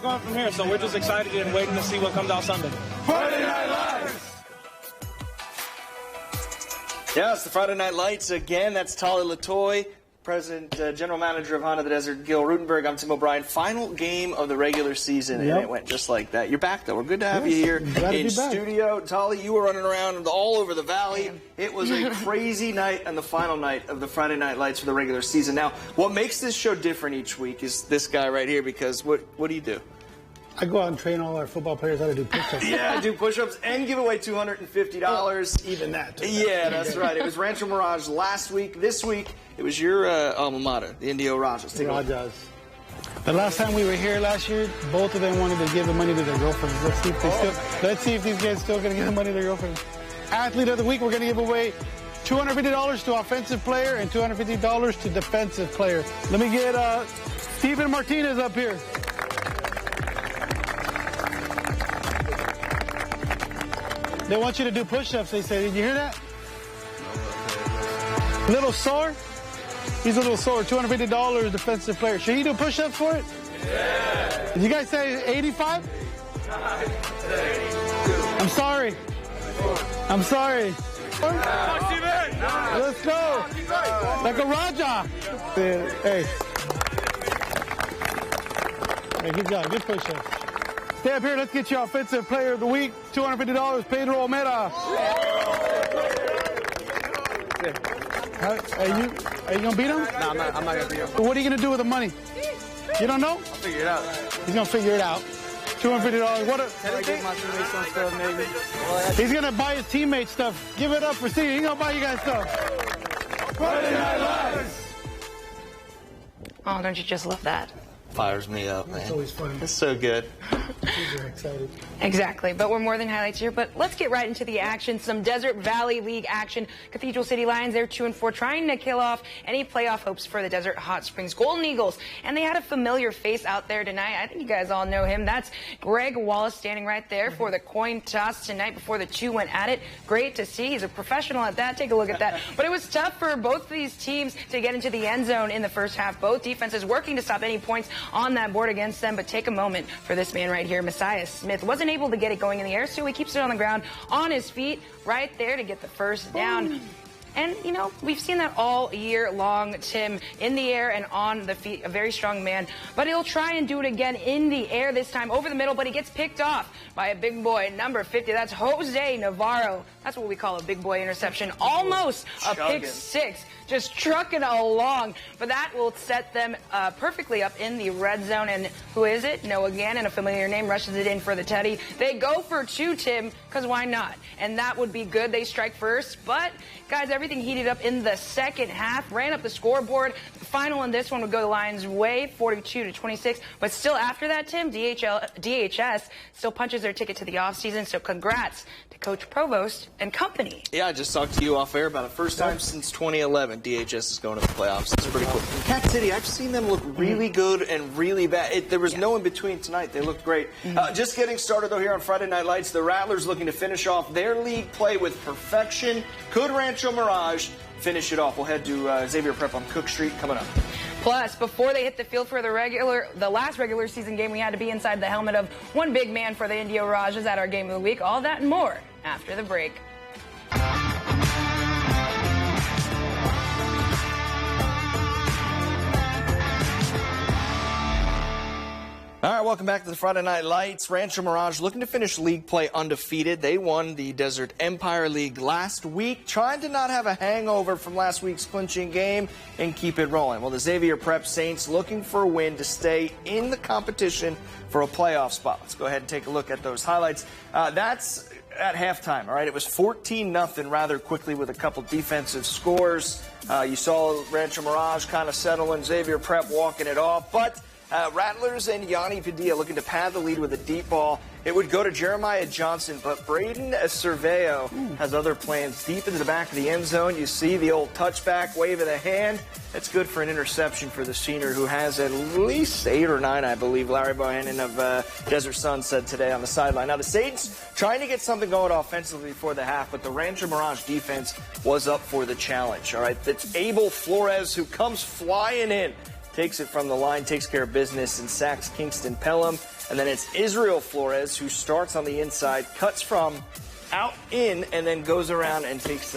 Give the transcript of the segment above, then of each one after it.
going from here. So we're just excited and waiting to see what comes out Sunday. Friday Night Lights! Yes, the Friday Night Lights again. That's Tali Latoy, President, General Manager of Honda of the Desert, Gil Rutenberg. I'm Tim O'Brien. Final game of the regular season, and it went just like that. You're back, though. We're good to have you here in studio. Tali, you were running around all over the valley. It was a crazy night and the final night of the Friday Night Lights for the regular season. Now, what makes this show different each week is this guy right here, because what do you do? I go out and train all our football players how to do push-ups. Yeah, do push-ups and give away $250. Even that. Yeah, that's right. It was Rancho Mirage last week. This week, it was your alma mater, the Indio Rajas. Rajas. The last time we were here last year, both of them wanted to give the money to their girlfriends. Let's see if these guys still going to give the money to their girlfriends. Athlete of the week, we're going to give away $250 to offensive player and $250 to defensive player. Let me get Steven Martinez up here. They want you to do push-ups, they say. Did you hear that? Little sore? He's a little sore. $250 defensive player. Should he do push-ups for it? Yeah. Did you guys say 85? I'm sorry. I'm sorry. Let's go. Like a Raja. Hey. Hey, good job. Good push-ups. Stay up here. Let's get you Offensive Player of the Week. $250, Pedro Omera. Are you going to beat him? No, I'm not going to beat him. What are you going to do with the money? You don't know? I'll figure it out. He's going to figure it out. $250. What? Can I get my teammates some stuff, maybe? He's going to buy his teammates stuff. Give it up for Steve. He's going to buy you guys stuff. Friday Night Lights! Oh, don't you just love that? Fires me up, man. It's always fun. It's so good. Kids are excited. Exactly, but we're more than highlights here. But let's get right into the action. Some Desert Valley League action. Cathedral City Lions, they're 2-4, trying to kill off any playoff hopes for the Desert Hot Springs Golden Eagles. And they had a familiar face out there tonight. I think you guys all know him. That's Greg Wallace standing right there for the coin toss tonight before the two went at it. Great to see. He's a professional at that. Take a look at that. But it was tough for both of these teams to get into the end zone in the first half. Both defenses working to stop any points on that board against them. But take a moment for this man right here, Messiah Smith. Wasn't able to get it going in the air, so he keeps it on the ground on his feet right there to get the first down. And, you know, we've seen that all year long, Tim, in the air and on the feet, a very strong man. But he'll try and do it again in the air this time, over the middle, but he gets picked off by a big boy, number 50. That's Jose Navarro. That's what we call a big boy interception. Almost a pick six, just trucking along. But that will set them perfectly up in the red zone. And who is it? Noah Gannon, a familiar name, rushes it in for the Teddy. They go for two, Tim, because why not? And that would be good. They strike first, but guys, everything heated up in the second half, ran up the scoreboard. The final in this one would go the Lions' way, 42-26. But still after that, Tim, DHS still punches their ticket to the offseason. So congrats to Coach Provost and company. Yeah, I just talked to you off air about it. First time since 2011, DHS is going to the playoffs. It's pretty cool. Cat City, I've seen them look really good and really bad. There was no in between tonight. They looked great. Just getting started, though, here on Friday Night Lights. The Rattlers looking to finish off their league play with perfection. Could Rancho Mirage finish it off? We'll head to Xavier Prep on Cook Street coming up. Plus, before they hit the field for the last regular season game, we had to be inside the helmet of one big man for the Indio Rajas at our game of the week. All that and more after the break. All right, welcome back to the Friday Night Lights. Rancho Mirage looking to finish league play undefeated. They won the Desert Empire League last week, trying to not have a hangover from last week's clinching game and keep it rolling. Well, the Xavier Prep Saints looking for a win to stay in the competition for a playoff spot. Let's go ahead and take a look at those highlights. That's at halftime, all right? It was 14-0 rather quickly with a couple defensive scores. You saw Rancho Mirage kind of settle in, Xavier Prep walking it off, but Rattlers and Yanni Padilla looking to pad the lead with a deep ball. It would go to Jeremiah Johnson, but Braden Cerveo has other plans. Deep into the back of the end zone, you see the old touchback, wave of the hand. That's good for an interception for the senior, who has at least 8 or 9, I believe. Larry Bohannon of Desert Sun said today on the sideline. Now, the Saints trying to get something going offensively before the half, but the Rancho Mirage defense was up for the challenge. All right, it's Abel Flores who comes flying in. Takes it from the line, takes care of business, and sacks Kingston Pelham. And then it's Israel Flores who starts on the inside, cuts from out in, and then goes around and takes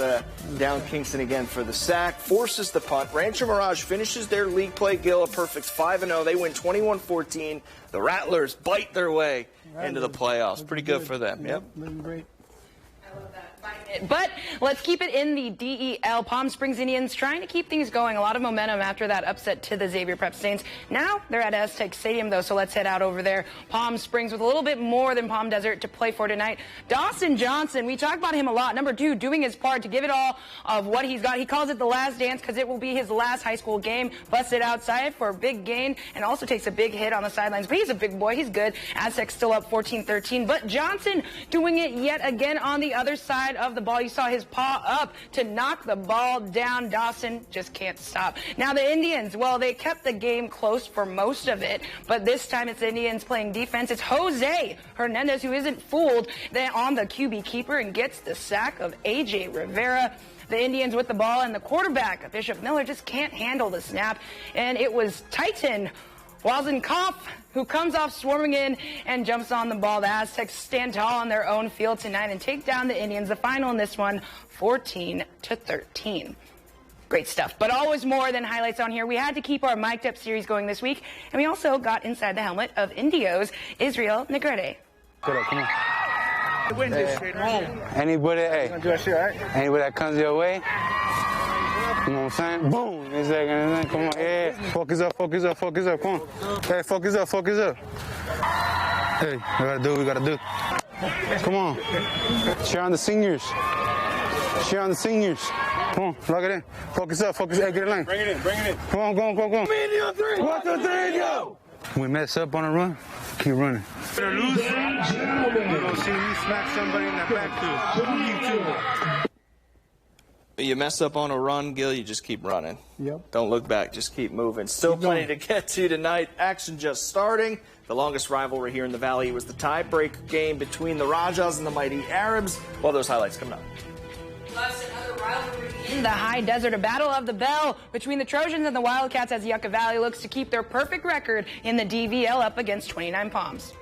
down Kingston again for the sack, forces the punt. Rancho Mirage finishes their league play, Gil, a perfect 5-0. They win 21-14. The Rattlers bite their way into the playoffs. Pretty good for them. Yep. Looking great. I love that. But let's keep it in the DEL. Palm Springs Indians trying to keep things going. A lot of momentum after that upset to the Xavier Prep Saints. Now they're at Aztec Stadium, though, so let's head out over there. Palm Springs with a little bit more than Palm Desert to play for tonight. Dawson Johnson, we talk about him a lot. Number 2, doing his part to give it all of what he's got. He calls it the last dance because it will be his last high school game. Busted outside for a big gain and also takes a big hit on the sidelines. But he's a big boy. He's good. Aztec still up 14-13. But Johnson doing it yet again on the other side of the ball. You saw his paw up to knock the ball down. Dawson just can't stop. Now the Indians, well, they kept the game close for most of it, but this time it's the Indians playing defense. It's Jose Hernandez who isn't fooled then on the QB keeper and gets the sack of AJ Rivera. The Indians with the ball, and the quarterback, Bishop Miller, just can't handle the snap, and it was Titan Walzenkopf who comes off swarming in and jumps on the ball. The Aztecs stand tall on their own field tonight and take down the Indians. The final in this one, 14-13. Great stuff, but always more than highlights on here. We had to keep our mic'd up series going this week, and we also got inside the helmet of Indio's Israel Negrete. Come on. Win this shit home. Anybody, hey, Do that shit, right? anybody that comes your way, you know what I'm saying? Boom! It's like, come on, yeah. Focus up, focus up, focus up, come on. Hey, focus up, focus up. Hey, we gotta do what we gotta do. Come on. Cheer on the seniors. Cheer on the seniors. Come on, lock it in. Focus up, focus. Hey, get in line. Bring it in, bring it in. Come on, go on, go on, go on. Me on 3. 1, 2, 3, go! We mess up on a run, keep running. They're losing. You're going to see me smack somebody in that backfield. You mess up on a run, Gil, you just keep running. Yep. Don't look back, just keep moving. Still plenty to get to tonight. Action just starting. The longest rivalry here in the Valley was the tie-break game between the Rajas and the Mighty Arabs. Well, those highlights coming up. Plus another rivalry in the high desert, a battle of the bell between the Trojans and the Wildcats as Yucca Valley looks to keep their perfect record in the DVL up against 29 Palms.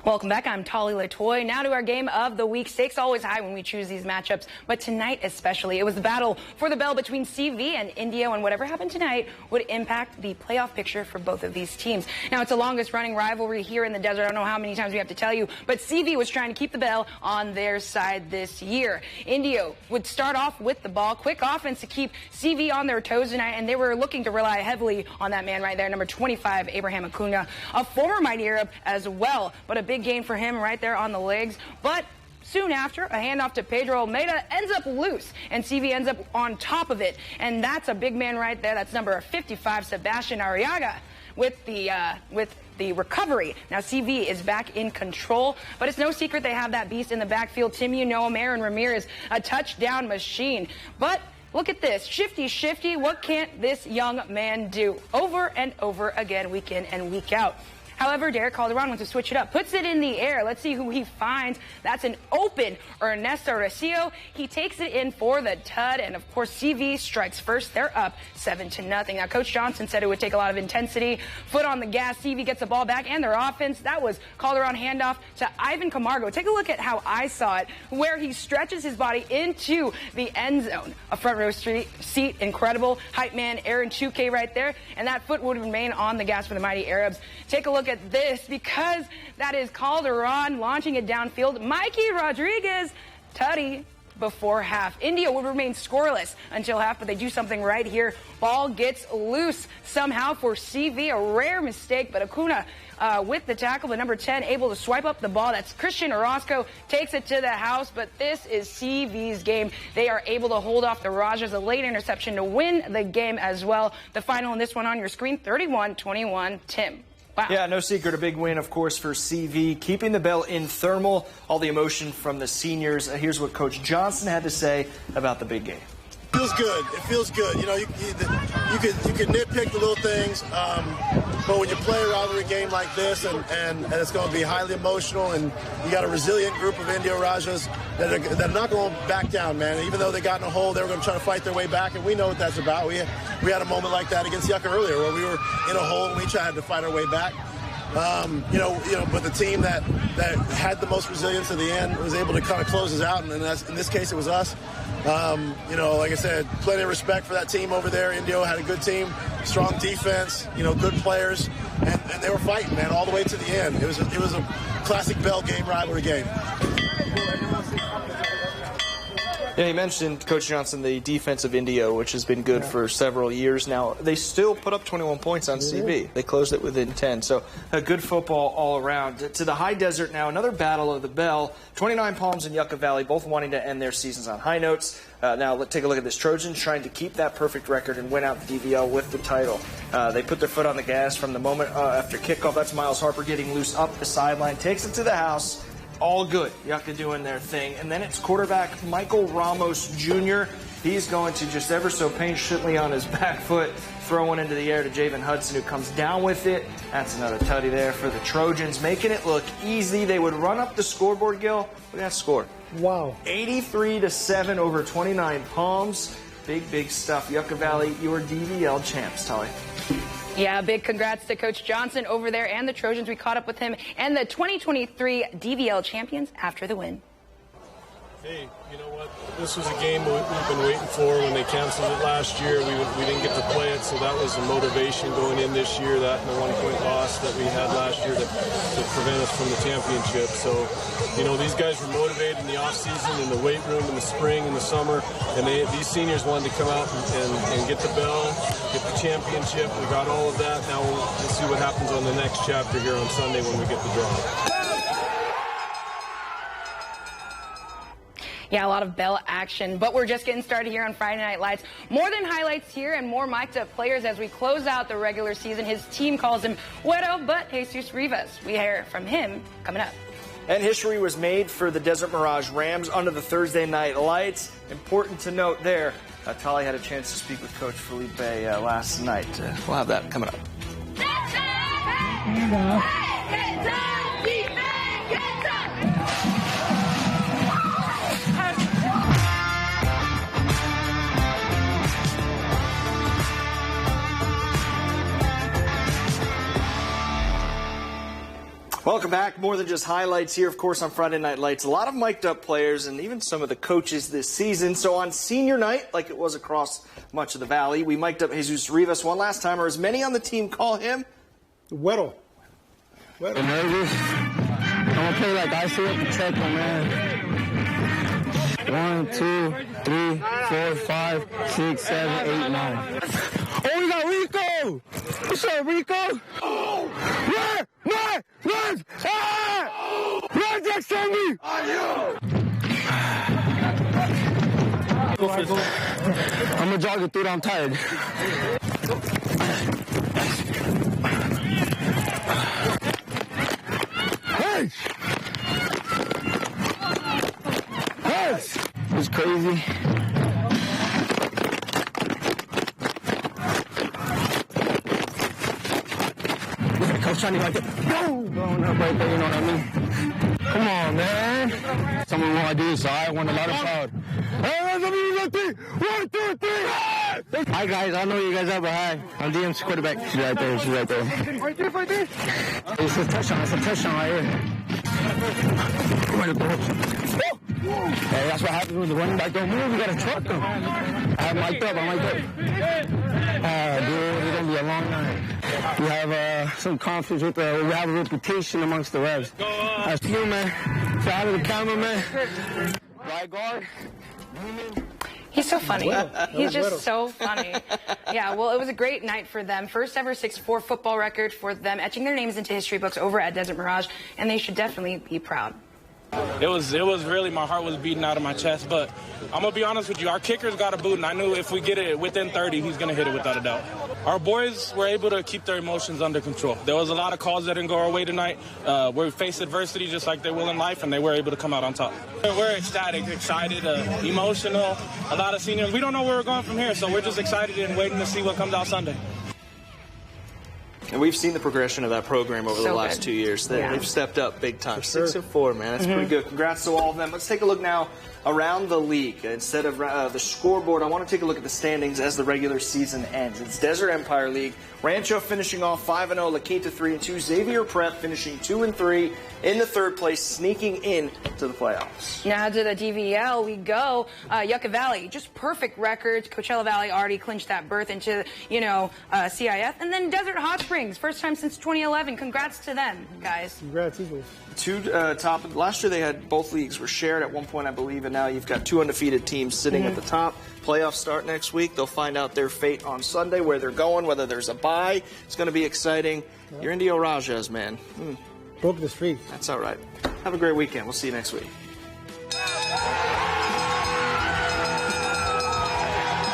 Welcome back. I'm Tali Latoy. Now to our game of the week. Stakes always high when we choose these matchups, but tonight especially, it was the battle for the bell between CV and Indio, and whatever happened tonight would impact the playoff picture for both of these teams. Now, it's the longest running rivalry here in the desert. I don't know how many times we have to tell you, but CV was trying to keep the bell on their side this year. Indio would start off with the ball, quick offense to keep CV on their toes tonight, and they were looking to rely heavily on that man right there, number 25, Abraham Acuna, a former Mighty Arab as well, but a big gain for him right there on the legs. But soon after, a handoff to Pedro Almeida ends up loose, and CV ends up on top of it. And that's a big man right there. That's number 55, Sebastian Arriaga, with the recovery. Now CV is back in control, but it's no secret they have that beast in the backfield. Timu, Noah, Marin Ramirez, a touchdown machine. But look at this. Shifty. What can't this young man do? Over and over again, week in and week out. However, Derek Calderon wants to switch it up. Puts it in the air. Let's see who he finds. That's an open Ernesto Recio. He takes it in for the tud, and of course, CV strikes first. They're up 7-0. Now, Coach Johnson said it would take a lot of intensity. Foot on the gas. CV gets the ball back, and their offense. That was Calderon handoff to Ivan Camargo. Take a look at how I saw it, where he stretches his body into the end zone. A front row seat, incredible. Hype man Aaron 2K right there, and that foot would remain on the gas for the Mighty Arabs. Take a look at this, because that is Calderon launching it downfield. Mikey Rodriguez, tutty before half. India would remain scoreless until half, but they do something right here. Ball gets loose somehow for CV, a rare mistake, but Acuna with the tackle, the number 10, able to swipe up the ball. That's Christian Orozco, takes it to the house, but this is CV's game. They are able to hold off the Rajas, a late interception to win the game as well. The final in this one on your screen, 31-21, Tim. Wow. Yeah, no secret, a big win, of course, for CV, keeping the bell in thermal, all the emotion from the seniors. Here's what Coach Johnson had to say about the big game. Feels good. It feels good. You know, you can nitpick the little things, but when you play a rivalry game like this, and it's going to be highly emotional, and you got a resilient group of Indio Rajas that are not going to back down, man. Even though they got in a hole, they were going to try to fight their way back, and we know what that's about. We had a moment like that against Yucca earlier, where we were in a hole and we tried to fight our way back. But the team that had the most resilience at the end was able to kind of close us out, and in this case, it was us. Like I said, plenty of respect for that team over there. Indio had a good team, strong defense, good players, and they were fighting, man, all the way to the end. It was a classic Bell game, rivalry game. Yeah, you mentioned, Coach Johnson, the defense of Indio, which has been good for several years now. They still put up 21 points on CB. They closed it within 10. So a good football all around. To the high desert now, another battle of the bell. 29 Palms and Yucca Valley, both wanting to end their seasons on high notes. Now, let's take a look at this. Trojans trying to keep that perfect record and win out the DVL with the title. They put their foot on the gas from the moment after kickoff. That's Miles Harper getting loose up the sideline, takes it to the house. All good. Yucca doing their thing. And then it's quarterback Michael Ramos Jr. He's going to just ever so patiently on his back foot throw one into the air to Javen Hudson, who comes down with it. That's another tutty there for the Trojans, making it look easy. They would run up the scoreboard, Gil. Look at that score. Wow. 83-7 over 29 Palms. Big stuff. Yucca Valley, your DVL champs, Tully. Yeah, big congrats to Coach Johnson over there and the Trojans. We caught up with him and the 2023 DVL champions after the win. Hey, you know what? This was a game we've been waiting for. When they canceled it last year, we didn't get to play it, so that was a motivation going in this year, that and the 1-point loss that we had last year to prevent us from the championship. So, these guys were motivated in the off-season, in the weight room, in the spring, in the summer, and these seniors wanted to come out and get the bell, get the championship. We got all of that. Now we'll see what happens on the next chapter here on Sunday when we get the draw. Yeah, a lot of bell action, but we're just getting started here on Friday Night Lights. More than highlights here and more mic'd up players as we close out the regular season. His team calls him Güero, but Jesus Rivas. We hear from him coming up. And history was made for the Desert Mirage Rams under the Thursday Night Lights. Important to note there, Tali had a chance to speak with Coach Felipe last night. We'll have that coming up. Welcome back. More than just highlights here, of course, on Friday Night Lights. A lot of mic'd up players and even some of the coaches this season. So on senior night, like it was across much of the valley, we mic'd up Jesus Rivas one last time, or as many on the team call him, Güero. I'm nervous. I'm going to play like I see it, protect him, man. 1, 2, 3, 4, 5, 6, 7, 8, 9. Oh, we got Rico! What's up, Rico? Oh! Run! Run! Run! Ah! Run, Jack, on me! I'm gonna jog it through it, I'm tired. Hey! Hey! It's crazy. Shining like that. Blowing up right there, you know what I mean? Come on, man. Someone want to do this, so I want a lot of crowd. Hey, let me look three. 1, 2, 3. Hi, guys. I know you guys are, but hi. I'm DM's quarterback. She's right there. She's right there. Right there. It's a touchdown. It's a touchdown right here. Hey, that's what happens when the running back don't move. We got to truck them. I'm mic'd up. Dude, it's going to be a long night. We have some confidence with we have a reputation amongst the refs. That's you, man. Say hi to the cameraman. Right guard. He's so funny. He's just so funny. Yeah, well, it was a great night for them. First ever 6'4" football record for them, etching their names into history books over at Desert Mirage, and they should definitely be proud. It was really, my heart was beating out of my chest, but I'm going to be honest with you, our kicker's got a boot, and I knew if we get it within 30, he's going to hit it without a doubt. Our boys were able to keep their emotions under control. There was a lot of calls that didn't go our way tonight. We faced adversity just like they will in life, and they were able to come out on top. We're ecstatic, excited, emotional, a lot of seniors. We don't know where we're going from here, so we're just excited and waiting to see what comes out Sunday. And we've seen the progression of that program over the last 2 years. They've stepped up big time. 6-4, man. That's pretty good. Congrats to all of them. Let's take a look now around the league. Instead of the scoreboard, I want to take a look at the standings as the regular season ends. It's Desert Empire League. Rancho finishing off 5-0, La Quinta 3-2. Xavier Prep finishing 2-3 in the third place, sneaking in to the playoffs. Now to the DVL we go. Yucca Valley, just perfect records. Coachella Valley already clinched that berth into, CIF. And then Desert Hot Springs, first time since 2011. Congrats to them, guys. Congrats, Eagles. Last year they had both leagues were shared at one point, I believe, and now you've got 2 undefeated teams sitting at the top. Playoffs start next week. They'll find out their fate on Sunday, where they're going, whether there's a bye. It's going to be exciting. Yep. You're Indio Rajas, man. Broke the streak. That's all right. Have a great weekend. We'll see you next week.